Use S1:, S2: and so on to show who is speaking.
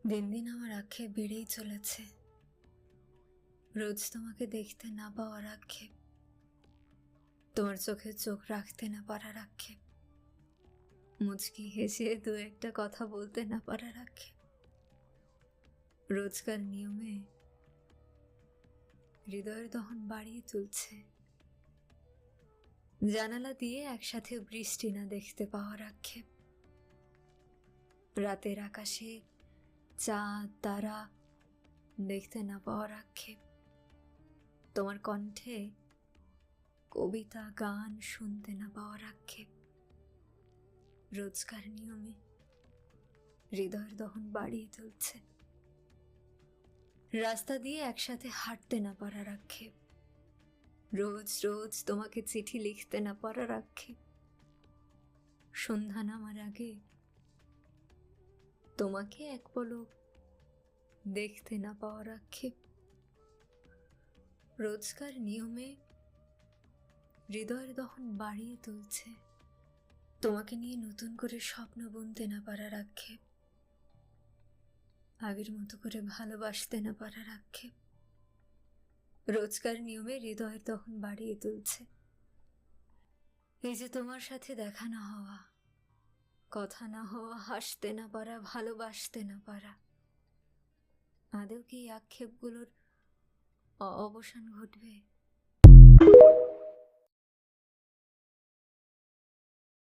S1: দিন দিন আমার আক্ষেপ বেড়েই চলেছে। রোজ তোমাকে দেখতে না পাওয়ার আক্ষেপ, তোমার চোখে চোখ রাখতে না পারার আক্ষেপ, মুচকি হেসে দু একটা কথা বলতে না পারার আক্ষেপ। রোজকার নিয়মে হৃদয়ের দহন বাড়িয়ে তুলছে। জানালা দিয়ে একসাথে বৃষ্টি না দেখতে পাওয়ার আক্ষেপ, রাতের আকাশে চাঁদ তারা দেখতে না পাওয়ার আক্ষেপ, তোমার কণ্ঠে কবিতা গান শুনতে না পাওয়ার আক্ষেপ। রোজকার নিয়মে হৃদয়ের দহন বাড়িয়ে তুলছে। রাস্তা দিয়ে একসাথে হাঁটতে না পারার আক্ষেপ, রোজ রোজ তোমাকে চিঠি লিখতে না পারার আক্ষেপ, সন্ধ্যা নামার আগে তোমাকে এক পলক দেখতে না পাওয়ার আক্ষেপ। রোজকার নিয়মে হৃদয়ের দহন বাড়িয়ে তুলছে। তোমাকে নিয়ে নতুন করে স্বপ্ন বুনতে না পারার আক্ষেপ, আগের মতো করে ভালোবাসতে না পারার আক্ষেপ। রোজকার নিয়মে হৃদয়ের দহন বাড়িয়ে তুলছে। এই যে তোমার সাথে দেখা না হওয়া, কথা না হওয়া, হাসতে না পারা, ভালোবাসতে না পারা, আদৌ কি এই আক্ষেপগুলোর অবসান ঘটবে?